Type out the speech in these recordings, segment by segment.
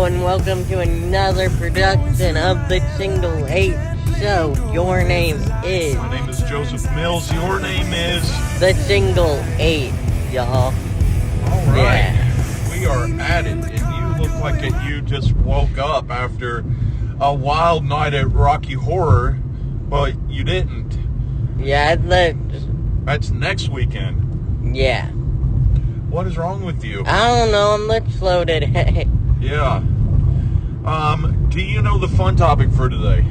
Hello and welcome to another production of the Single 8 Show. Your name is... My name is Joseph Mills. Your name is... The Single 8, y'all. Alright. Yeah. We are at it, and you look like you just woke up after a wild night at Rocky Horror, but you didn't. Yeah, That's next weekend. Yeah. What is wrong with you? I don't know, I'm a little slow today. Yeah. Do you know the fun topic for today?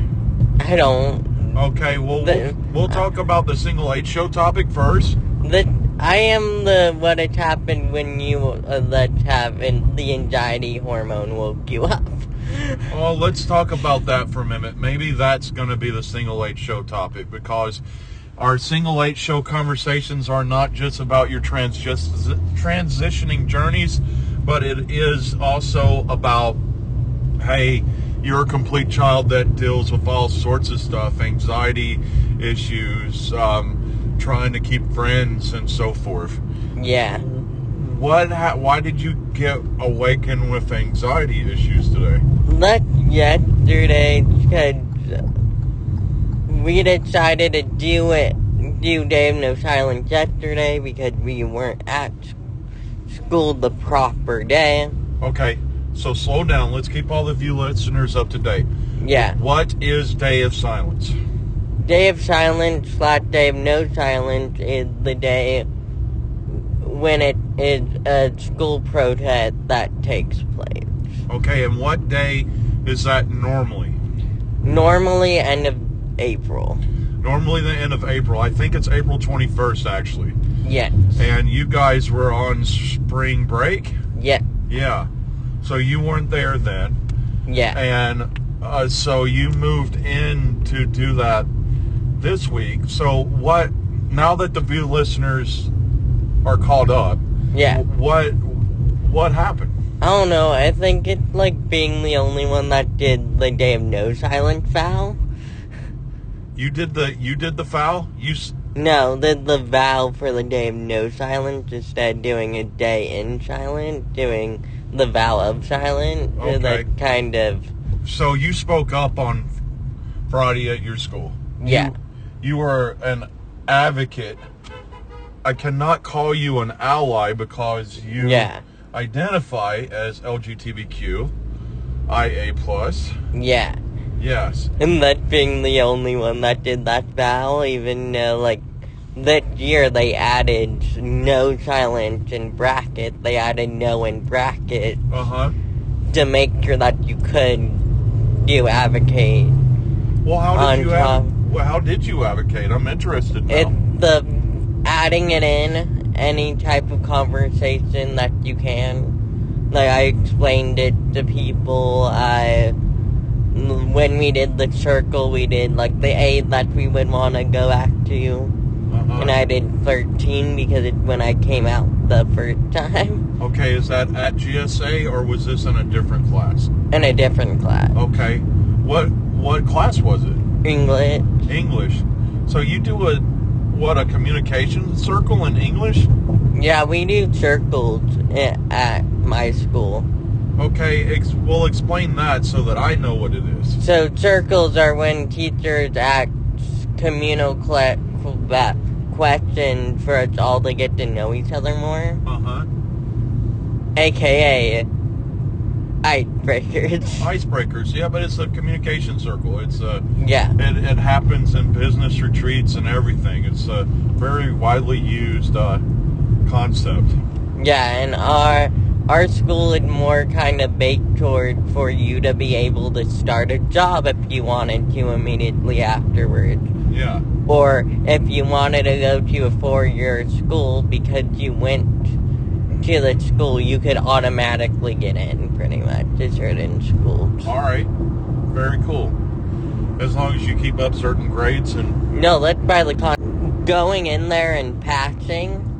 I don't. Okay, well, we'll talk about the Single 8 Show topic first. I am what had happened when you the anxiety hormone woke you up. Well, let's talk about that for a minute. Maybe that's going to be the Single 8 Show topic, because our Single 8 Show conversations are not just about your transitioning journeys, but it is also about, hey, you're a complete child that deals with all sorts of stuff, anxiety issues, trying to keep friends and so forth. Yeah. Why did you get awakened with anxiety issues today? Yesterday, because we decided to do Dave No Silence yesterday because we weren't at school the proper day. Okay, so slow down. Let's keep all of you listeners up to date. Yeah. What is Day of Silence? Day of Silence / Day of No Silence is the day when it is a school protest that takes place. Okay, and what day is that normally? Normally end of April. Normally the end of April. I think it's April 21st, actually. Yes. And you guys were on spring break? Yeah. Yeah. So you weren't there then. Yeah. And so you moved in to do that this week. So now that the view listeners are caught up, yeah, what happened? I don't know. I think it's like being the only one that did the Day of No Silence vow. You did the vow? No, the vow for the Day of No Silence instead of doing a day in silence, doing the vow of silence. Okay. That kind of... So you spoke up on Friday at your school. Yeah. You were an advocate. I cannot call you an ally because you identify as LGBTQ, IA+. Yeah. Yes. And that being the only one that did that vow, even though, that year they added no silence in bracket. They added no in bracket. To make sure that you could advocate. Well, how did you advocate? I'm interested now. It's adding it in any type of conversation that you can. I explained it to people. When we did the circle, we did the aid that we would want to go back to. And I did 13 because it's when I came out the first time. Okay, is that at GSA or was this in a different class? In a different class. Okay. What class was it? English. English. So you do a communication circle in English? Yeah, we do circles at my school. Okay, well, explain that so that I know what it is. So circles are when teachers ask communal questions for us all to get to know each other more. AKA icebreakers. Icebreakers, yeah, but it's a communication circle. It's it happens in business retreats and everything. It's a very widely used concept. Yeah, and our school is more kind of baked toward for you to be able to start a job if you wanted to immediately afterwards. Yeah. Or if you wanted to go to a 4-year school because you went to the school, you could automatically get in pretty much to certain schools. Alright. Very cool. As long as you keep up certain grades and... No, that's by the going in there and passing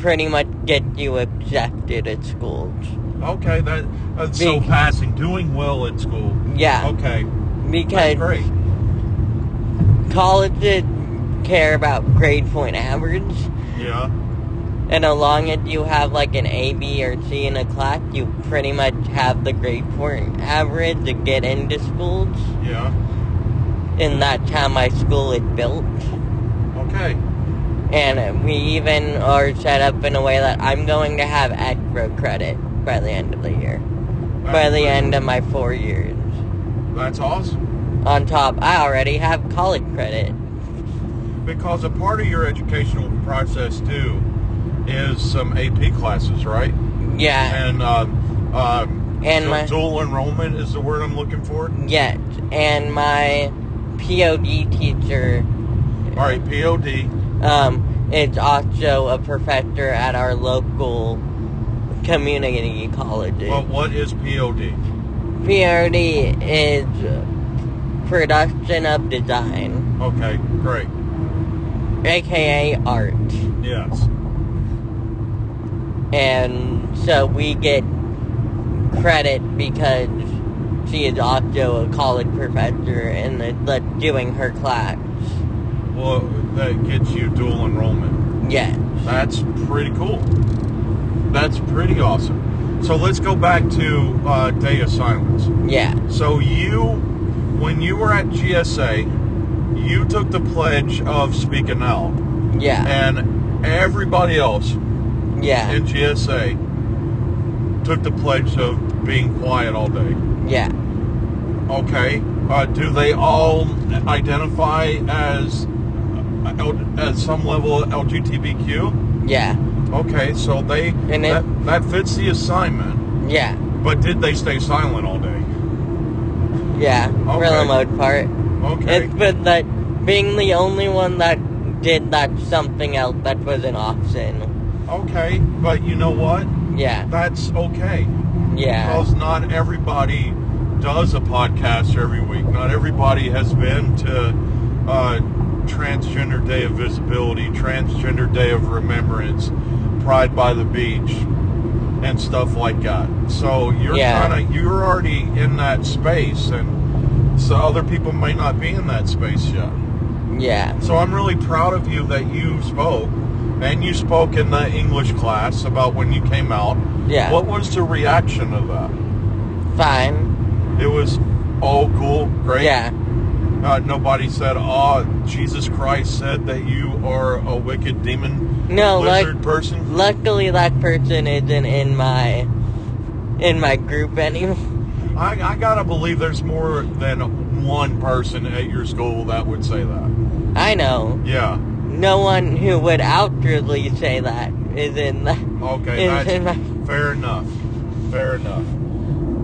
pretty much get you accepted at schools. Okay, so passing, doing well at school. Yeah. Okay. Because that's great. Colleges care about grade point average. Yeah. And as long as you have like an A, B, or C in a class, you pretty much have the grade point average to get into schools. Yeah. And that's how my school is built. Okay. And we even are set up in a way that I'm going to have extra credit by the end of the year. By the end of my 4 years. That's awesome. On top, I already have college credit. Because a part of your educational process, too, is some AP classes, right? Yeah. And so dual enrollment is the word I'm looking for? Yes. And my POD teacher... All right, POD. Is also a professor at our local community colleges. Well, what is POD? POD is production of design. Okay, great. AKA art. Yes. And so we get credit because she is also a college professor and is doing her class. Well, that gets you dual enrollment. Yes. That's pretty cool. That's pretty awesome. So let's go back to Day of Silence. Yeah. So when you were at GSA, you took the pledge of speaking out. Yeah. And everybody else in GSA took the pledge of being quiet all day. Yeah. Okay. Do they all identify as at some level LGBTQ? Yeah. Okay, so that fits the assignment. Yeah. But did they stay silent all day? Yeah, for the most part. Okay. It's been that being the only one that did that something else that was an option. Okay, but you know what? Yeah. That's okay. Yeah. Because not everybody does a podcast every week. Not everybody has been to Transgender Day of Visibility, Transgender Day of Remembrance, Pride by the Beach, and stuff like that. So you're already in that space, and so other people might not be in that space yet. Yeah. So I'm really proud of you that you spoke, and you spoke in the English class about when you came out. Yeah. What was the reaction of that? Fine. It was, oh, cool, great. Yeah. Nobody said, oh, Jesus Christ said that you are a wicked demon lizard person? Luckily, that person isn't in my group anymore. I gotta believe there's more than one person at your school that would say that. I know. Yeah. No one who would outwardly say that is in the... Okay, that's fair enough. Fair enough.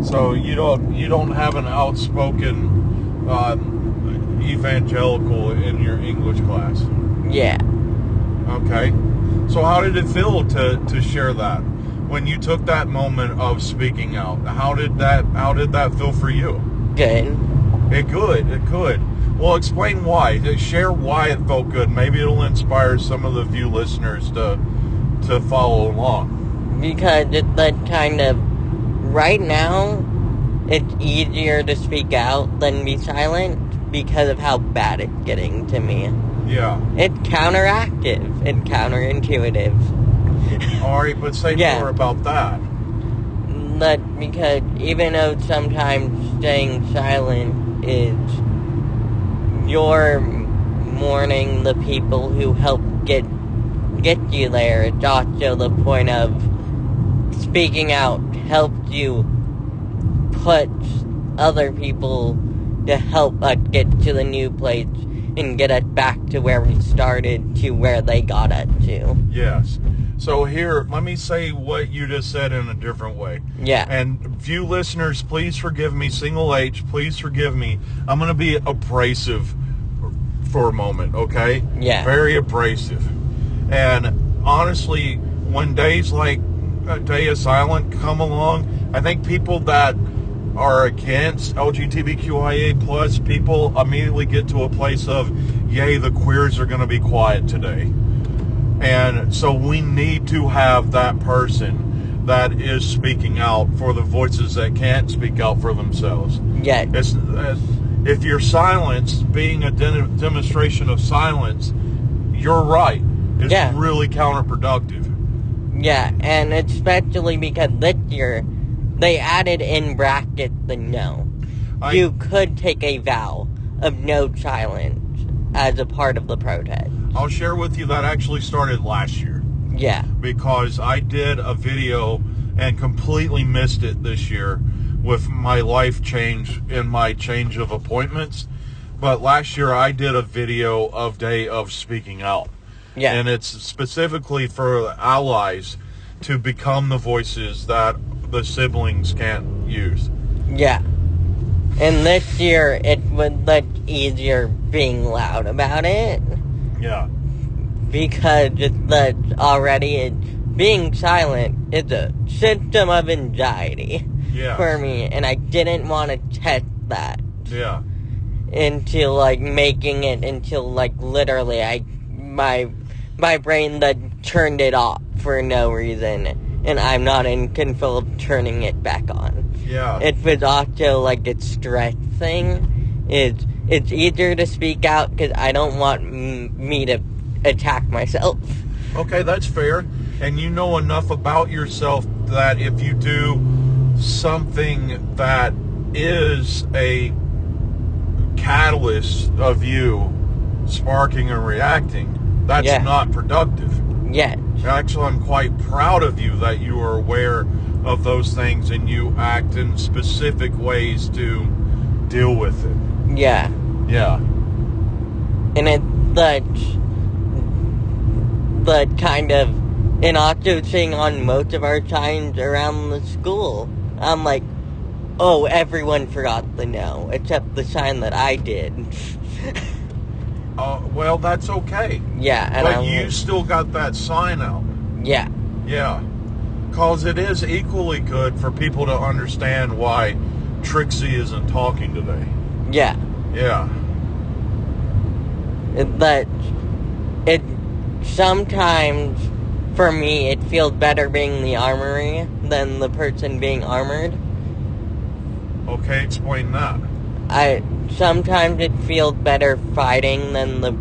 So you don't have an outspoken evangelical in your English class? Yeah. Okay. So how did it feel to share that? When you took that moment of speaking out, how did that feel for you? Good. It could. Well, explain why. Share why it felt good. Maybe it'll inspire some of the few listeners to follow along. Because it's that kind of... Right now, it's easier to speak out than be silent because of how bad it's getting to me. Yeah. It's counteractive. It's counterintuitive. All right, but say more about that. But because even though sometimes staying silent is you're mourning the people who helped get you there, it's also the point of speaking out helps you put other people to help us get to the new place and get us back to where we started to where they got us to. Yes. So here, let me say what you just said in a different way. Yeah. And few listeners, please forgive me, single H, please forgive me. I'm going to be abrasive for a moment, okay? Yeah. Very abrasive. And honestly, when days like a Day of Silence come along, I think people that are against LGBTQIA plus people immediately get to a place of, yay, the queers are going to be quiet today. And so we need to have that person that is speaking out for the voices that can't speak out for themselves. Yeah. If your silence being a demonstration of silence, you're right. It's really counterproductive. Yeah, and especially because this year, they added in brackets the no. You could take a vow of no challenge as a part of the protest. I'll share with you that actually started last year. Yeah. Because I did a video and completely missed it this year with my life change and my change of appointments. But last year I did a video of Day of Speaking Out. Yeah. And it's specifically for allies to become the voices that the siblings can't use. Yeah. And this year it was much easier being loud about it. Yeah. Because it's that already being silent is a symptom of anxiety for me, and I didn't want to test that. Yeah. Into like making it until like literally my brain that turned it off for no reason, and I'm not in control of turning it back on. Yeah. It was also like a stress thing. It's easier to speak out because I don't want me to attack myself. Okay, that's fair. And you know enough about yourself that if you do something that is a catalyst of you sparking and reacting, that's not productive. Yeah. Actually, I'm quite proud of you that you are aware of those things and you act in specific ways to deal with it. Yeah. Yeah. And it's the kind of, and also seeing on most of our signs around the school, I'm like, oh, everyone forgot the no, except the sign that I did. Well, that's okay. Yeah. And but you still got that sign out. Yeah. Yeah. Because it is equally good for people to understand why Trixie isn't talking today. Yeah. Yeah. But it sometimes, for me, it feels better being the armory than the person being armored. Okay, explain that. Sometimes it feels better fighting than the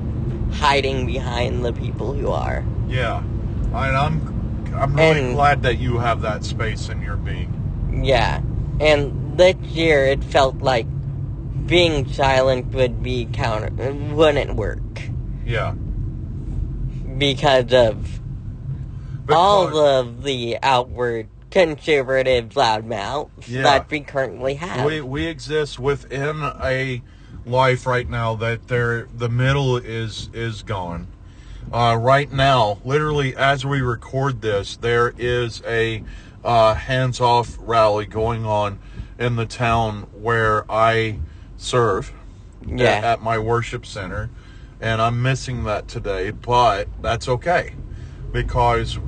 hiding behind the people who are. Yeah. I'm really glad that you have that space in your being. Yeah. And this year it felt like being silent wouldn't work. Yeah. Because of all of the outward conservative loudmouths that we currently have. We exist within a life right now that the middle is gone. Right now, literally as we record this, there is a hands-off rally going on in the town where I serve at my worship center, and I'm missing that today, but that's okay because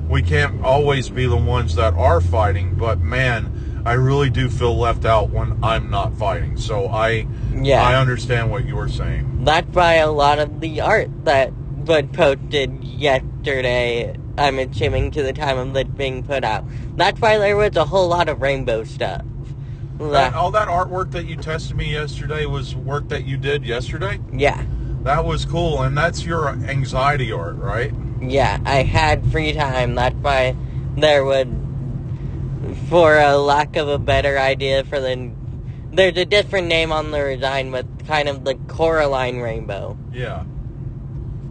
we can't always be the ones that are fighting, but man, I really do feel left out when I'm not fighting. So I understand what you were saying. That's why a lot of the art that was posted yesterday, I'm assuming to the time of it being put out, that's why there was a whole lot of rainbow stuff. All that artwork that you tested me yesterday was work that you did yesterday? Yeah. That was cool, and that's your anxiety art, right? Yeah, I had free time. That's why there would, for a lack of a better idea there's a different name on the design, but kind of the Coraline rainbow. Yeah.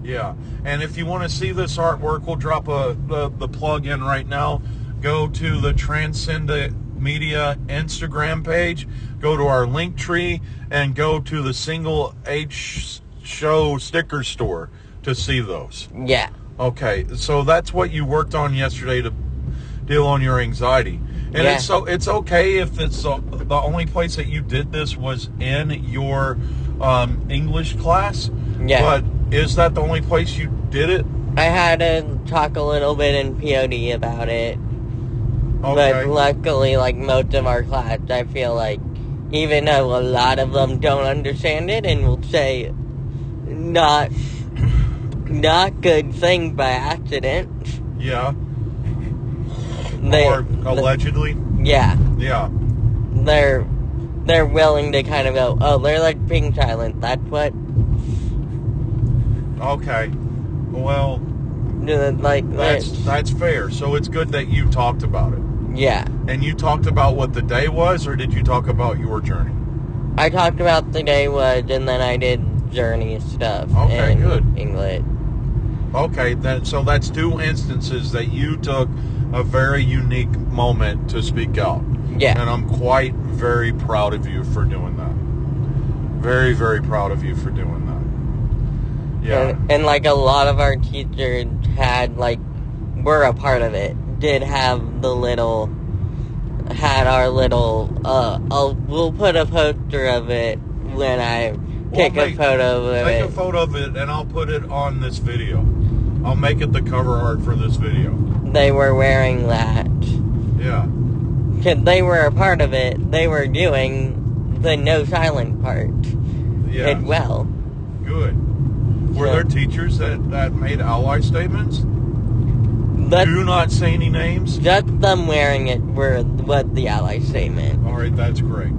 Yeah. And if you want to see this artwork, we'll drop the plug in right now. Go to the Transcendent Media Instagram page, go to our link tree, and go to the Single H Show sticker store to see those. Yeah. Okay, so that's what you worked on yesterday to deal on your anxiety. And it's okay if it's the only place that you did this was in your English class. Yeah. But is that the only place you did it? I had to talk a little bit in POD about it. Okay. But luckily, like most of our class, I feel like, even though a lot of them don't understand it and will say not good thing by accident. Yeah. Or allegedly. Yeah. Yeah. They're willing to kind of go, oh, they're like being silent. That's what. Okay. Well. That's fair. So it's good that you talked about it. Yeah. And you talked about what the day was, or did you talk about your journey? I talked about the day was, and then I did journey stuff. Okay, in good. English. Okay, so that's 2 instances that you took a very unique moment to speak out. Yeah. And I'm very proud of you for doing that. Very, very proud of you for doing that. Yeah. And like a lot of our teachers were a part of it. Did have our little, we'll put a poster of it when I take a photo of it. Take a photo of it and I'll put it on this video. I'll make it the cover art for this video. They were wearing that. Yeah. Because they were a part of it. They were doing the no silent part. Yeah. As well. Good. Were there teachers that made ally statements? Do not say any names? Just them wearing it was the ally statement. Alright, that's great.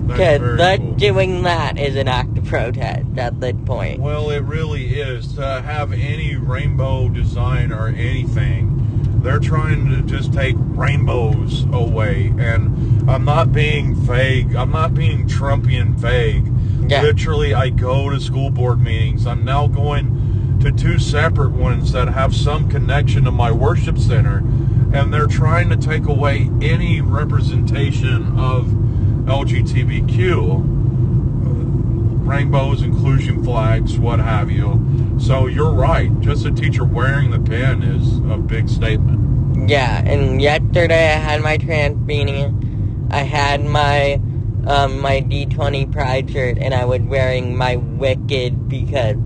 That's very cool. Doing that is an act of protest at this point. Well, it really is. To have any rainbow design or anything, they're trying to just take rainbows away. And I'm not being vague. I'm not being Trumpian vague. Yeah. Literally, I go to school board meetings. I'm now going to 2 separate ones that have some connection to my worship center. And they're trying to take away any representation of LGBTQ, rainbows, inclusion flags, what have you. So you're right. Just a teacher wearing the pin is a big statement. Yeah, and yesterday I had my trans beanie. I had my my D20 Pride shirt, and I was wearing my Wicked because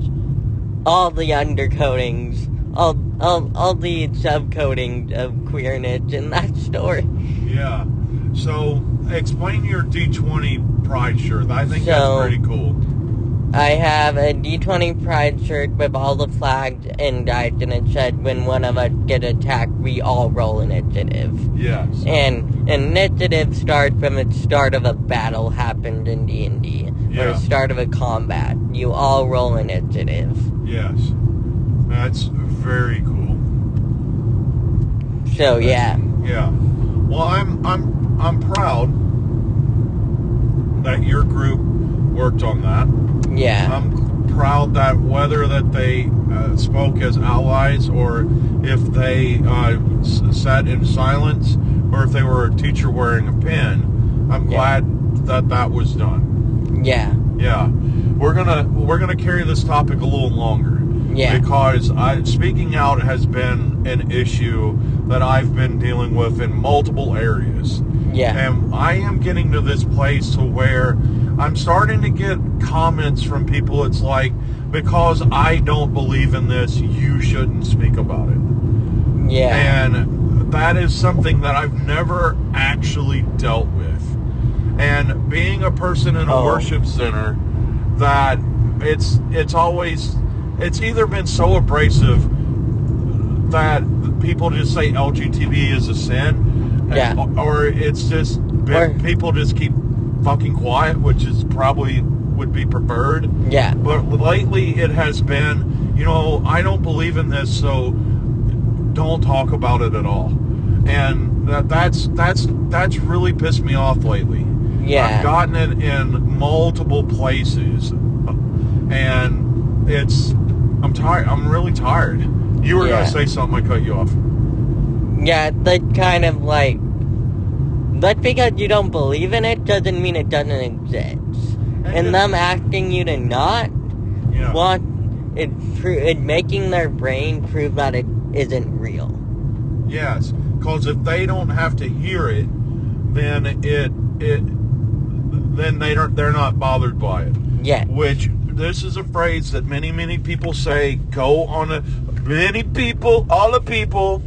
all the undercoatings, all the subcoatings of queerness in that story. Yeah. So explain your D20 Pride shirt. I think that's pretty cool. I have a D20 Pride shirt with all the flags and it said, when one of us get attacked, we all roll initiative. Yes. And initiative starts from the start of a battle happened in D&D. Yeah. Or the start of a combat. You all roll initiative. Yes. That's very cool. So, yeah. Yeah. Well, I'm proud that your group worked on that. Yeah. I'm proud that whether that they spoke as allies or if they sat in silence or if they were a teacher wearing a pin, I'm glad that was done. Yeah. Yeah. We're gonna carry this topic a little longer. Yeah. Because speaking out has been an issue that I've been dealing with in multiple areas. Yeah. And I am getting to this place to where I'm starting to get comments from people. It's like, because I don't believe in this, you shouldn't speak about it. Yeah. And that is something that I've never actually dealt with. And being a person in a worship center, that it's either been so abrasive that people just say LGBT is a sin, or it's just people just keep fucking quiet, which is probably would be preferred. Yeah. But lately it has been, I don't believe in this, so don't talk about it at all. And that's really pissed me off lately. Yeah. I've gotten it in multiple places, and I'm tired. I'm really tired. You were going to say something, I cut you off. Yeah, that's kind of like, that's because you don't believe in it doesn't mean it doesn't exist. And them asking you to not want it, making their brain prove that it isn't real. Yes, because if they don't have to hear it, then they're not bothered by it. Yeah. Which, this is a phrase that many people say. All the people.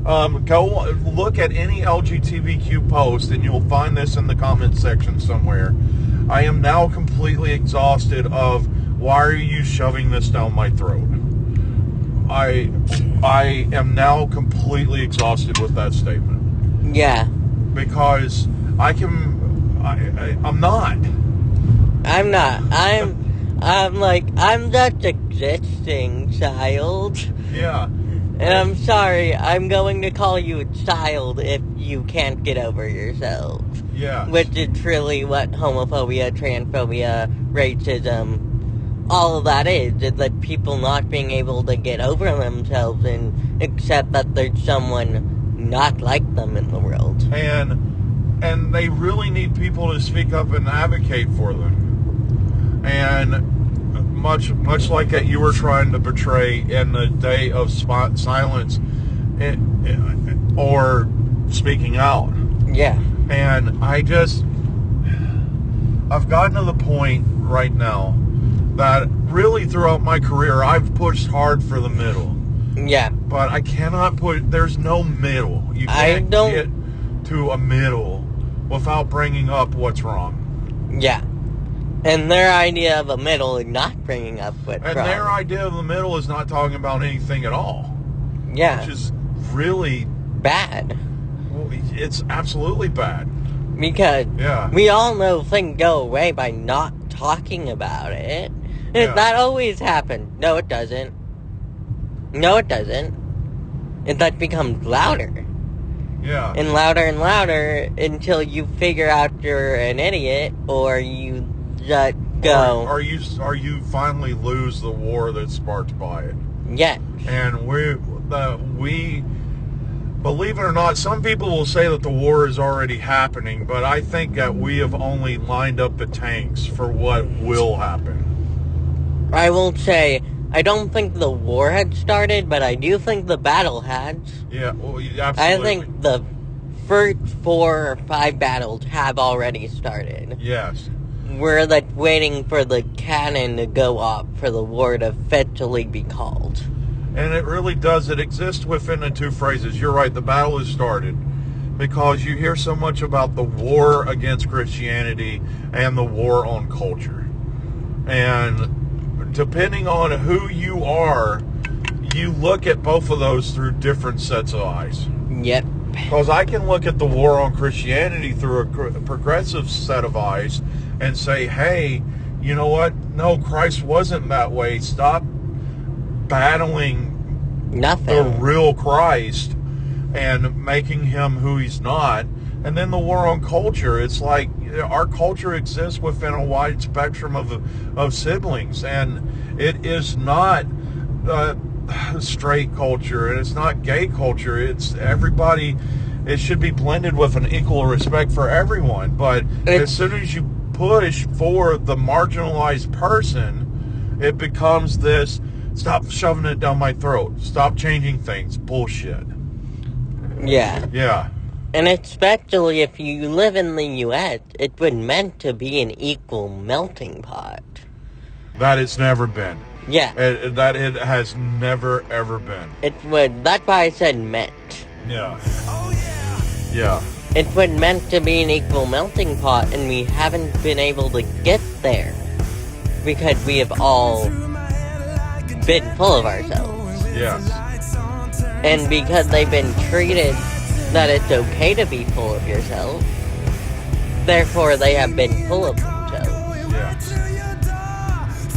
Go look at any LGBTQ post, and you'll find this in the comment section somewhere. I am now completely exhausted of, why are you shoving this down my throat? I am now completely exhausted with that statement. Yeah. Because I'm not. I'm like, I'm just existing, child. Yeah. And I'm sorry, I'm going to call you a child if you can't get over yourself. Yeah. Which is really what homophobia, transphobia, racism, all of that is that people not being able to get over themselves and accept that there's someone not like them in the world. And they really need people to speak up and advocate for them. And much like that you were trying to portray in the day of silence or speaking out. Yeah. And I've gotten to the point right now that really throughout my career, I've pushed hard for the middle. Yeah. But I cannot there's no middle. You can't get to a middle without bringing up what's wrong. Yeah. And their idea of a middle is not bringing up what's wrong. And their idea of the middle is not talking about anything at all. Yeah. Which is really bad. Well, it's absolutely bad. Because we all know things go away by not talking about it. And that always happens. No, it doesn't. No, it doesn't. And that becomes louder. Yeah. And louder until you figure out you're an idiot or you just go. Or you finally lose the war that's sparked by it. Yes. And we believe it or not, some people will say that the war is already happening, but I think that we have only lined up the tanks for what will happen. I will say, I don't think the war had started, but I do think the battle has. Yeah, well, absolutely. I think the first 4 or 5 battles have already started. Yes. We're like waiting for the cannon to go off for the war to officially be called. And it really does. It exists within the two phrases. You're right, the battle has started. Because you hear so much about the war against Christianity and the war on culture. And depending on who you are, you look at both of those through different sets of eyes. Yep. Because I can look at the war on Christianity through a progressive set of eyes and say, hey, you know what? No, Christ wasn't that way. Stop battling the real Christ and making him who he's not. And then the war on culture, it's like our culture exists within a wide spectrum of siblings, and it is not straight culture, and it's not gay culture. It's everybody. It should be blended with an equal respect for everyone. But as soon as you push for the marginalized person, it becomes this, stop shoving it down my throat, stop changing things, bullshit. Yeah. Yeah. And especially if you live in the U.S., it was meant to be an equal melting pot. That it's never been. Yeah. That it has never, ever been. It was, that's why I said meant. Yeah. Oh, yeah. Yeah. It was meant to be an equal melting pot, and we haven't been able to get there. Because we have all been full of ourselves. Yes. And because they've been treated that it's okay to be full of yourself, therefore they have been full of themselves. Yes.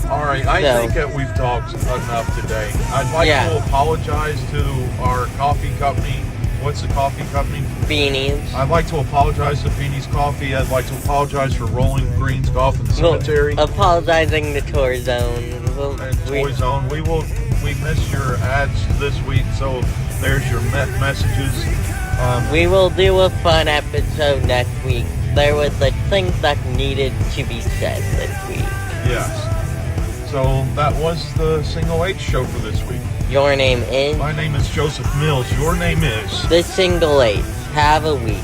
All right, I think that we've talked enough today. I'd like to apologize to our coffee company. What's the coffee company? Beanies. I'd like to apologize to Beanies Coffee. I'd like to apologize for Rolling Greens Golf and Cemetery. Apologizing to Toy Zone. Toy Zone. We missed your ads this week, so there's your messages. We will do a fun episode next week. There was the things that needed to be said this week. Yes. So that was the Single H show for this week. Your name is? My name is Joseph Mills. Your name is? The Single H. Have a week.